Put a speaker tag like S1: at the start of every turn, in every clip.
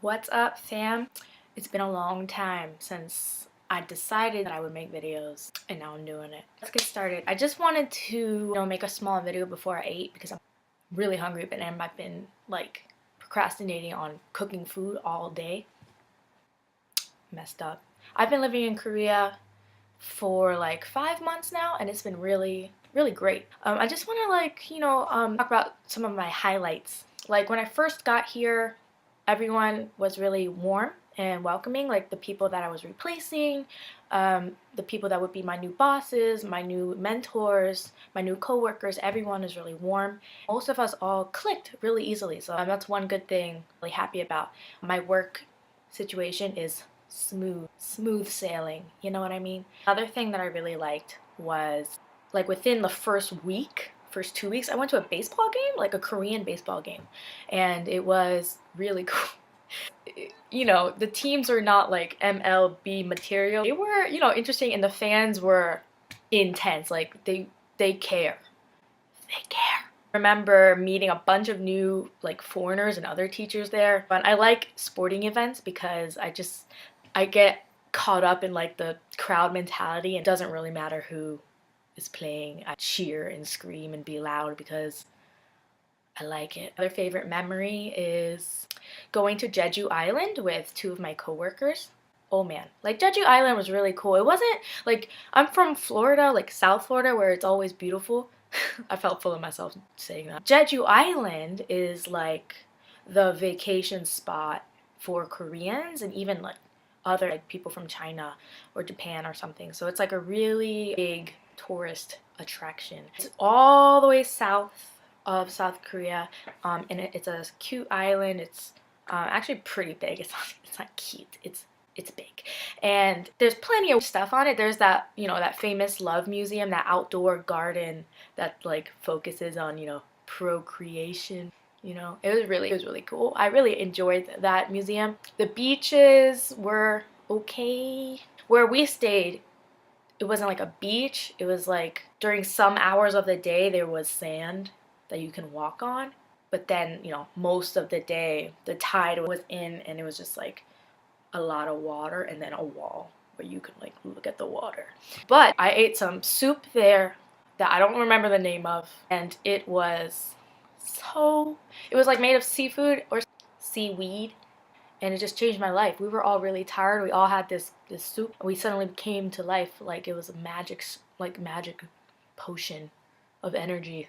S1: What's up, fam? It's been a long time since I decided that I would make videos, and now I'm doing it. Let's get started. I just wanted to, make a small video before I ate because I'm really hungry, but I've been like procrastinating on cooking food all day. Messed up. I've been living in Korea for like 5 months now, and it's been really great. I just want to talk about some of my highlights. Like when I first got here, everyone was really warm and welcoming. Like the people that I was replacing, the people that would be my new bosses, my new mentors, my new coworkers, everyone is really warm. Most of us all clicked really easily, so that's one good thing I'm really happy about. My work situation is smooth sailing, you know what I mean? Another thing that I really liked was like within the first 2 weeks, I went to a baseball game, like a Korean baseball game, and it was really cool. The teams are not like MLB material. They were, interesting, and the fans were intense. Like they care. They care. I remember meeting a bunch of new like foreigners and other teachers there. But I like sporting events because I get caught up in like the crowd mentality, and it doesn't really matter who is playing. I cheer and scream and be loud because I like it. Another favorite memory is going to Jeju Island with two of my coworkers. Oh man, like Jeju Island was really cool. It wasn't like, I'm from Florida, like South Florida, where it's always beautiful. I felt full of myself saying that. Jeju Island is like the vacation spot for Koreans and even like other like people from China or Japan or something. So it's like a really big tourist attraction. It's all the way south of South Korea, and it's a cute island. It's actually pretty big. It's not cute. It's big, and there's plenty of stuff on it. There's that that famous love museum, that outdoor garden that like focuses on procreation. It was really cool. I really enjoyed that museum. The beaches were okay. Where we stayed, it wasn't like a beach. It was like during some hours of the day there was sand that you can walk on, but then most of the day the tide was in, and it was just like a lot of water and then a wall where you could like look at the water. But I ate some soup there that I don't remember the name of, and it was like made of seafood or seaweed, and it just changed my life. We were all really tired. We all had this soup, and we suddenly came to life like it was a magic potion of energy.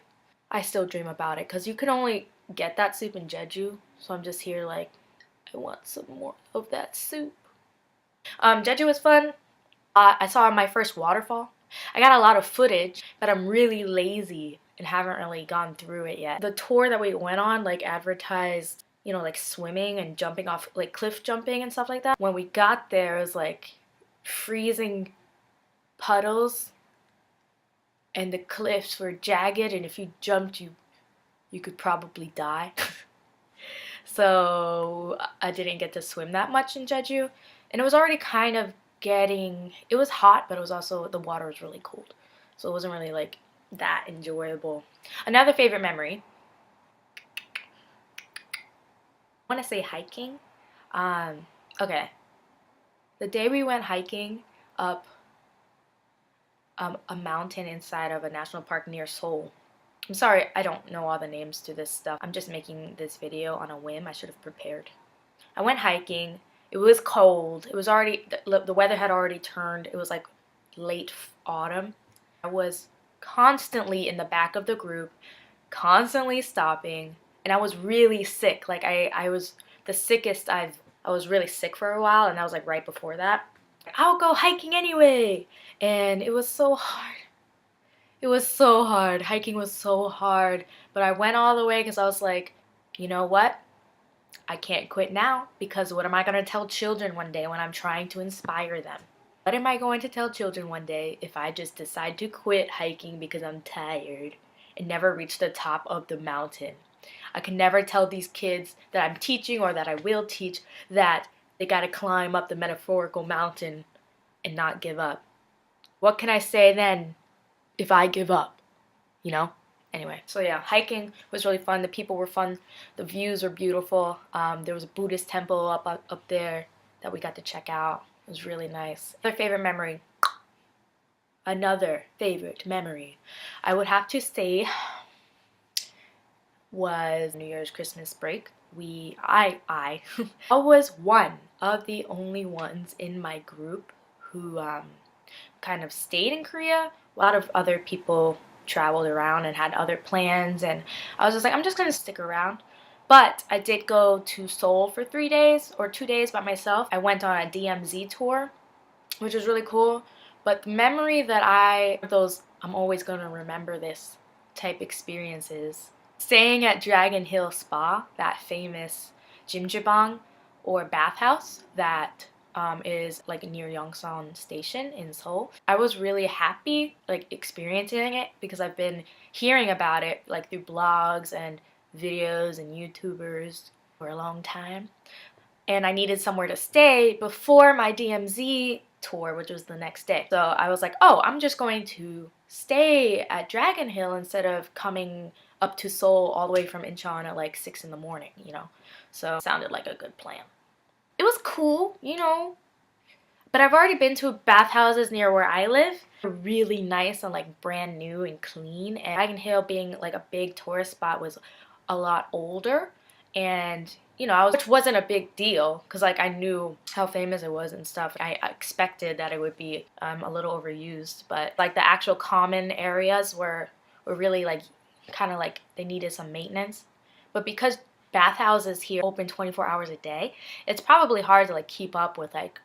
S1: I still dream about it because you can only get that soup in Jeju, so I'm just here like, I want some more of that soup. Jeju was fun. I saw my first waterfall. I got a lot of footage, but I'm really lazy and haven't really gone through it yet. The tour that we went on like advertised, like swimming and jumping off, like cliff jumping and stuff like that. When we got there, it was like freezing puddles, and the cliffs were jagged, and if you jumped, you could probably die. So I didn't get to swim that much in Jeju, and it was already kind of it was hot, but it was also, the water was really cold, so it wasn't really like that enjoyable. Another favorite memory, I want to say hiking. Okay, the day we went hiking up a mountain inside of a national park near Seoul. I'm sorry, I don't know all the names to this stuff. I'm just making this video on a whim. I should have prepared. I went hiking. It was cold. It was already, the weather had already turned. It was like late autumn. I was constantly in the back of the group, constantly stopping, and I was really sick. Like I was the sickest I was really sick for a while, and that was like right before that. I'll go hiking anyway, and it was so hard. It was so hard. Hiking was so hard, but I went all the way because I was like, you know what? I can't quit now, because what am I going to tell children one day when I'm trying to inspire them? What am I going to tell children one day if I just decide to quit hiking because I'm tired and never reach the top of the mountain? I can never tell these kids that I'm teaching or that I will teach that they got to climb up the metaphorical mountain and not give up. What can I say then if I give up? Anyway, so yeah, hiking was really fun. The people were fun. The views were beautiful. There was a Buddhist temple up there that we got to check out. It was really nice. Another favorite memory I would have to say was New Year's Christmas break. I was one of the only ones in my group who kind of stayed in Korea. A lot of other people traveled around and had other plans, and I was just like, I'm just gonna stick around. But I did go to Seoul for 3 days or 2 days by myself. I went on a DMZ tour, which was really cool. But the memory that I'm always gonna remember this type experiences. Staying at Dragon Hill Spa, that famous jjimjilbang or bathhouse that is like near Yongsan Station in Seoul. I was really happy like experiencing it because I've been hearing about it like through blogs and videos and YouTubers for a long time. And I needed somewhere to stay before my DMZ tour, which was the next day. So I was like, oh, I'm just going to stay at Dragon Hill instead of coming up to Seoul all the way from Incheon at like 6 in the morning, you know? So it sounded like a good plan. It was cool, you know, but I've already been to bathhouses near where I live. They're really nice and like brand new and clean. And Dragon Hill being like a big tourist spot was a lot older, and you know, which wasn't a big deal because like I knew how famous it was and stuff. I expected that it would be a little overused, but like the actual common areas were really like kind of like they needed some maintenance. But because bathhouses here open 24 hours a day, it's probably hard to like keep up with like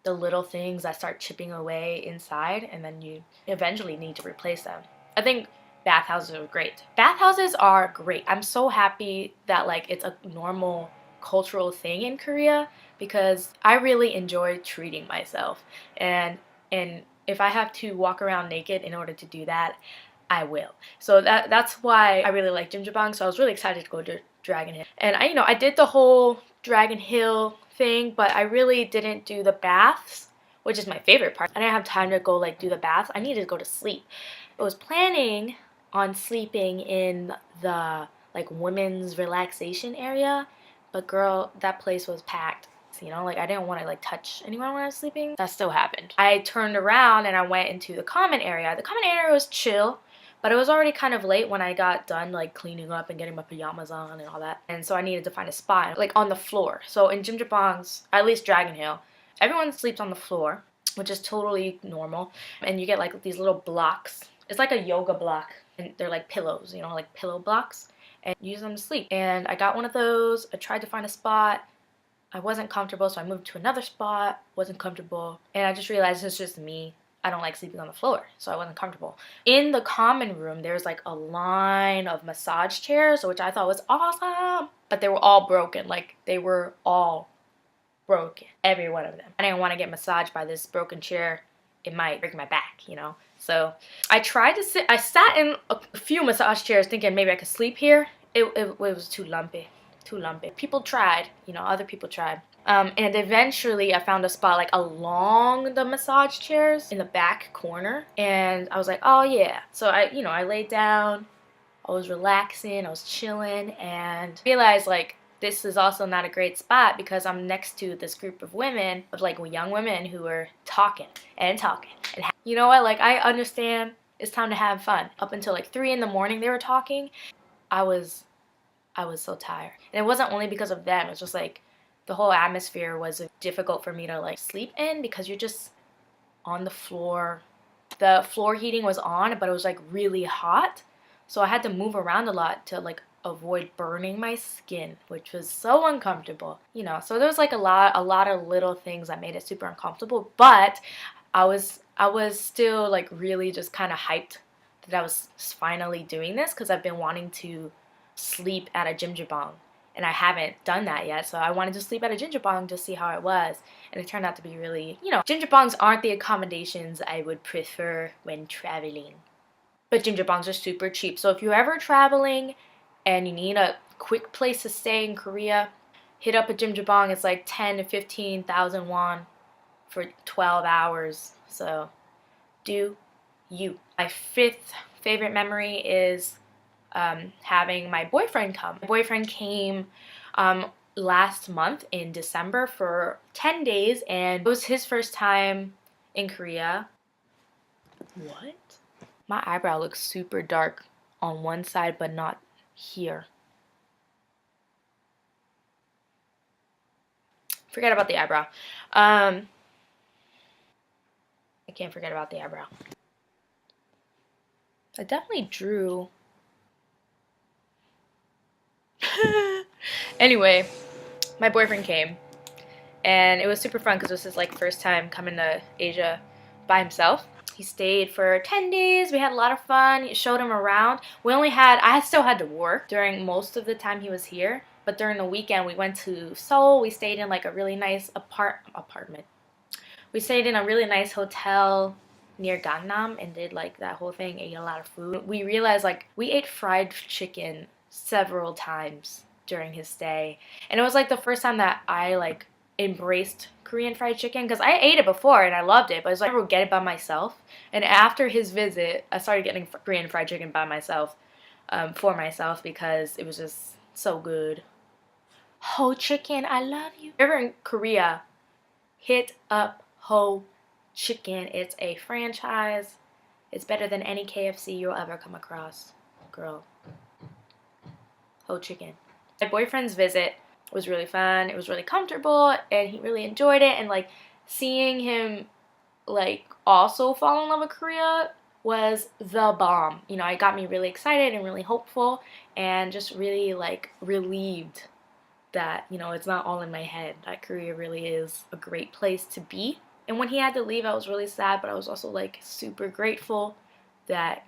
S1: the little things that start chipping away inside, and then you eventually need to replace them. I think bathhouses are great. Bathhouses are great. I'm so happy that like it's a normal cultural thing in Korea because I really enjoy treating myself, and if I have to walk around naked in order to do that, I will. So that's why I really like jjimjilbang. So I was really excited to go to Dragon Hill, and I did the whole Dragon Hill thing, but I really didn't do the baths, which is my favorite part. I didn't have time to go like do the baths. I needed to go to sleep. I was planning on sleeping in the like women's relaxation area, but girl, that place was packed. You know, like I didn't want to like touch anyone when I was sleeping. That still happened. I turned around and I went into the common area. The common area was chill, but it was already kind of late when I got done like cleaning up and getting my pajamas on and all that. And so I needed to find a spot like on the floor. So in jjimjilbangs, at least Dragon Hill, everyone sleeps on the floor, which is totally normal. And you get like these little blocks. It's like a yoga block, and they're like pillows, you know, like pillow blocks, and you use them to sleep. And I got one of those. I tried to find a spot. I wasn't comfortable, so I moved to another spot. Wasn't comfortable. And I just realized it's just me. I don't like sleeping on the floor, so I wasn't comfortable. In the common room, there's like a line of massage chairs, which I thought was awesome. But they were all broken. Like, they were all broken. Every one of them. I didn't want to get massaged by this broken chair. It might break my back, you know? So I tried to sit. I sat in a few massage chairs thinking maybe I could sleep here. It was too lumpy. Too lumpy. People tried, you know, other people tried. And eventually I found a spot like along the massage chairs in the back corner, and I was like, oh yeah. So I laid down, I was relaxing, I was chilling, and realized like this is also not a great spot because I'm next to this group of women, of like young women who were talking and talking. And you know what, like I understand it's time to have fun. Up until like 3 in the morning they were talking. I was so tired. And it wasn't only because of them, it's just like the whole atmosphere was difficult for me to like sleep in because you're just on the floor. The floor heating was on, but it was like really hot. So I had to move around a lot to like avoid burning my skin, which was so uncomfortable. You know, so there was like a lot of little things that made it super uncomfortable, but I was still like really just kind of hyped that I was finally doing this because I've been wanting to sleep at a jjimjilbang. And I haven't done that yet, so I wanted to sleep at a jjimjilbang to see how it was. And it turned out to be really, you know, jjimjilbangs aren't the accommodations I would prefer when traveling. But jjimjilbangs are super cheap. So if you're ever traveling and you need a quick place to stay in Korea, hit up a jjimjilbang. It's like 10 to 15,000 won for 12 hours. So do you. My 5th favorite memory is having my boyfriend come. My boyfriend came last month in December for 10 days, and it was his first time in Korea. What? My eyebrow looks super dark on one side, but not here. Forget about the eyebrow. I can't forget about the eyebrow. I definitely drew. Anyway, my boyfriend came, and it was super fun because it was his like first time coming to Asia by himself. He stayed for 10 days. We had a lot of fun. Showed him around. I still had to work during most of the time he was here, but during the weekend we went to Seoul. We stayed in like a really nice apartment. We stayed in a really nice hotel near Gangnam and did like that whole thing, ate a lot of food. We realized like we ate fried chicken several times during his stay, and it was like the first time that I like embraced Korean fried chicken, because I ate it before and I loved it, but I was like, I never would get it by myself. And after his visit, I started getting Korean fried chicken by myself, for myself, because it was just so good. Ho Chicken, I love you. If you're ever in Korea, hit up Ho Chicken. It's a franchise. It's better than any KFC you'll ever come across. Girl. Ho Chicken. My boyfriend's visit was really fun. It was really comfortable, and he really enjoyed it. And like seeing him like also fall in love with Korea was the bomb. You know, it got me really excited and really hopeful, and just really like relieved that, you know, it's not all in my head, that Korea really is a great place to be. And when he had to leave, I was really sad, but I was also like super grateful that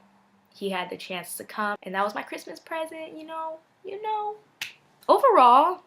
S1: he had the chance to come. And that was my Christmas present, you know. Overall,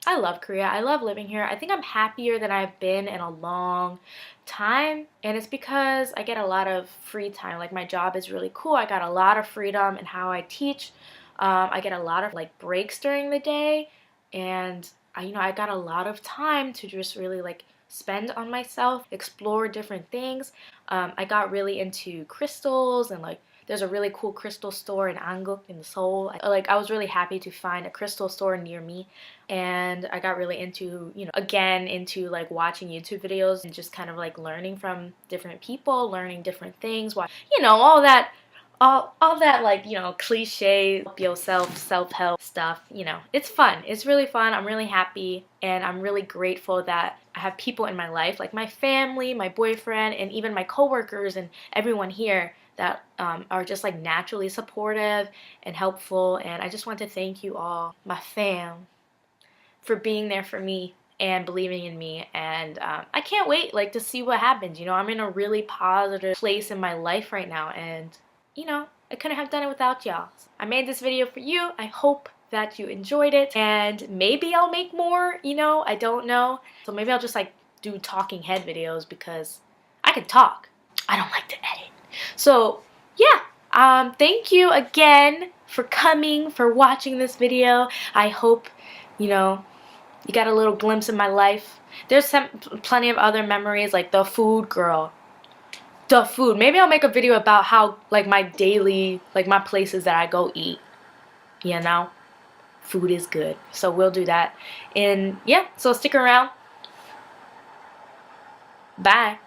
S1: I love Korea. I love living here. I think I'm happier than I've been in a long time, and it's because I get a lot of free time. Like my job is really cool. I got a lot of freedom in how I teach. I get a lot of like breaks during the day, and I got a lot of time to just really like spend on myself, explore different things. I got really into crystals, and like there's a really cool crystal store in Anguk in Seoul. I was really happy to find a crystal store near me, and I got really into, again, into like watching YouTube videos and just kind of like learning from different people, learning different things, all that like, cliche help yourself, self-help stuff. It's fun. It's really fun. I'm really happy, and I'm really grateful that I have people in my life, like my family, my boyfriend, and even my coworkers and everyone here that are just like naturally supportive and helpful. And I just want to thank you all, my fam, for being there for me and believing in me. And I can't wait like to see what happens. I'm in a really positive place in my life right now, and I couldn't have done it without y'all. I made this video for you. I hope that you enjoyed it, and maybe I'll make more, I don't know. So maybe I'll just like do talking head videos, because I can talk. I don't like to edit. So yeah, thank you again for coming, for watching this video. I hope, you got a little glimpse of my life. There's plenty of other memories, like the food, girl. The food. Maybe I'll make a video about how, like, my daily, like, my places that I go eat. Food is good. So we'll do that. And yeah, so stick around. Bye.